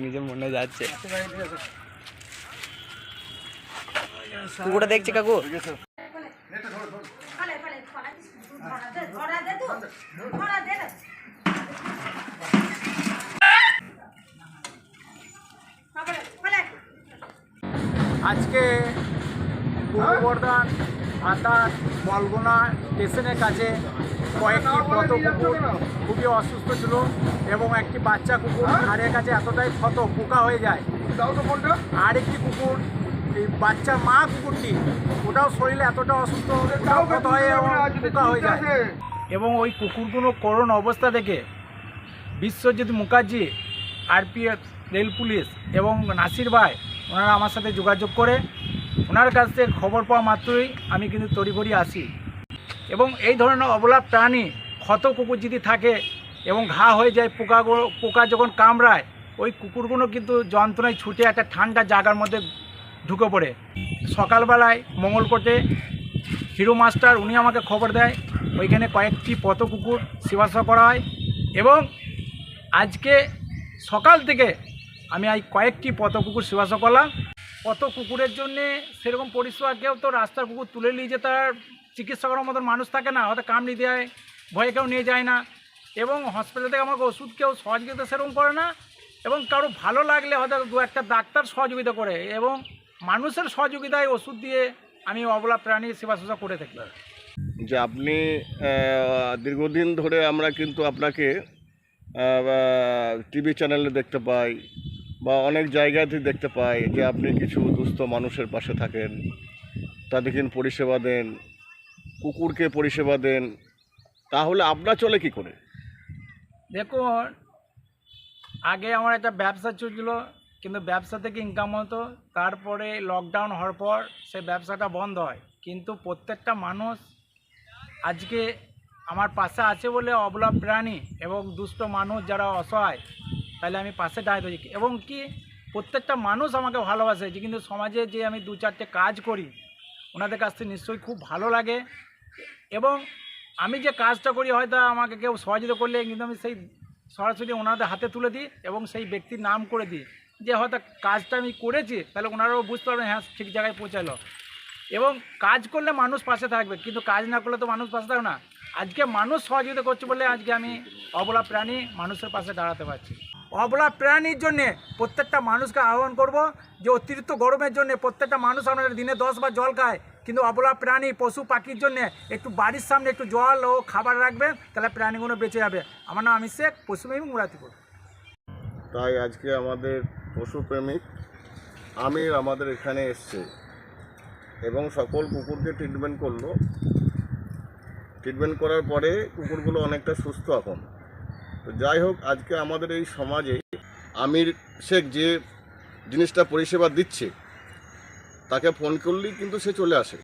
নিজে মনে যাচ্ছে কুকুরটা দেখছি কাকু। আজকে পূর্ব বর্ধমান আতার বলগোনা স্টেশনের কাছে কয়েকটি পথ কুকুর খুবই অসুস্থ ছিল এবং একটি বাচ্চা কুকুর ঘাড়ের কাছে এতটাই ক্ষত পোকা হয়ে যায়। আর একটি কুকুর এই বাচ্চা মা কুকুরটি ওটাও শরীরে এতটা অসুস্থ ক্ষত হয়ে এবং পোকা হয়ে যায়। এবং ওই কুকুরগুলো করুণ অবস্থা দেখে Biswajit Mukherjee, RPF, rail police এবং নাসির ভাই ওনারা আমার সাথে যোগাযোগ করে ওনার কাছ থেকে খবর পাওয়া মাত্রই আমি কিন্তু তড়িঘড়ি আসি। এবং এই ধরনের অবলা প্রাণী ক্ষত কুকুর যদি থাকে এবং ঘা হয়ে যায়, পোকা যখন কামড়ায় ওই কুকুরগুলো কিন্তু যন্ত্রণায় ছুটে একটা ঠান্ডা জায়গার মধ্যে ঢুকে পড়ে। সকালবেলায় মঙ্গলকোটে হিরো মাস্টার উনি আমাকে খবর দেয়, ওইখানে কয়েকটি পথ কুকুর সেবা করা হয়। এবং আজকে সকাল থেকে আমি এই কয়েকটি পথ কুকুর সেবা করলাম। পথ কুকুরের জন্যে সেরকম পরিষেবা কেউ তো রাস্তার কুকুর তুলে নিয়ে যেতে তার চিকিৎসা করার মতন মানুষ থাকে না, হয়তো কামড়ে দেয়, ভয়ে কেউ নিয়ে যায় না। এবং হসপিটাল থেকে আমাকে ওষুধ কেউ সহযোগিতা সেরকম করে না। এবং কারো ভালো লাগলে হয়তো দু একটা ডাক্তার সহযোগিতা করে এবং মানুষের সহযোগিতায় ওষুধ দিয়ে আমি অবলা প্রাণী সেবা শুশ্রূষা করে থাকি। যে আপনি দীর্ঘদিন ধরে আমরা কিন্তু আপনাকে টিভি চ্যানেলে দেখতে পাই বা অনেক জায়গাতেই দেখতে পাই যে আপনি কিছু দুস্থ মানুষের পাশে থাকেন, তাদেরকে পরিষেবা দেন, কুকুরকে পরিষেবা দেন, তাহলে আপনার চলে কি করে? দেখুন, আগে আমার একটা ব্যবসা চলছিল, কিন্তু ব্যবসা থেকে ইনকাম হতো। তারপরে লকডাউন হওয়ার পর সেই ব্যবসাটা বন্ধ হয়। কিন্তু প্রত্যেকটা মানুষ আজকে আমার পাশে আছে বলে অবলা প্রাণী এবং দুষ্ট মানুষ যারা অসহায়, তাহলে আমি পাশে দাঁড়িয়ে রয়েছি। এবং কি প্রত্যেকটা মানুষ আমাকে ভালোবাসে, যে কিন্তু সমাজে যে আমি দু চারটে কাজ করি ওনাদের কাছ থেকে নিশ্চয়ই খুব ভালো লাগে। এবং আমি যে কাজটা করি হয়তো আমাকে কেউ সহযোগিতা করলে কিন্তু আমি সেই সরাসরি ওনাদের হাতে তুলে দিই এবং সেই ব্যক্তির নাম করে দিই, যে হয়তো কাজটা আমি করেছি, তাহলে ওনারাও বুঝতে পারবেন হ্যাঁ ঠিক জায়গায় পৌঁছালো। এবং কাজ করলে মানুষ পাশে থাকবে, কিন্তু কাজ না করলে তো মানুষ পাশে থাকবে না। আজকে মানুষ সহযোগিতা করছে বলে আজকে আমি অবলা প্রাণী মানুষের পাশে দাঁড়াতে পারছি। অবলা প্রাণীর জন্যে প্রত্যেকটা মানুষকে আহ্বান করব যে অতিরিক্ত গরমের জন্য প্রত্যেকটা মানুষ আপনারা দিনে 10 বার জল খায়, কিন্তু অবলা প্রাণী পশু পাখির জন্য একটু বাড়ির সামনে একটু জল ও খাবার রাখবেন, তাহলে প্রাণীগুলো বেঁচে যাবে। আমার নাম আমির শেখ, পশুপ্রেমী মুরাতিপুর। তাই আজকে আমাদের পশুপ্রেমিক আমির আমাদের এখানে এসছে এবং সকল কুকুরকে ট্রিটমেন্ট করলো। ট্রিটমেন্ট করার পরে কুকুরগুলো অনেকটা সুস্থ এখন। তো যাই হোক, আজকে আমাদের এই সমাজে আমির শেখ যে জিনিসটা পরিষেবা দিচ্ছে, তাকে ফোন করলেই কিন্তু সে চলে আসে।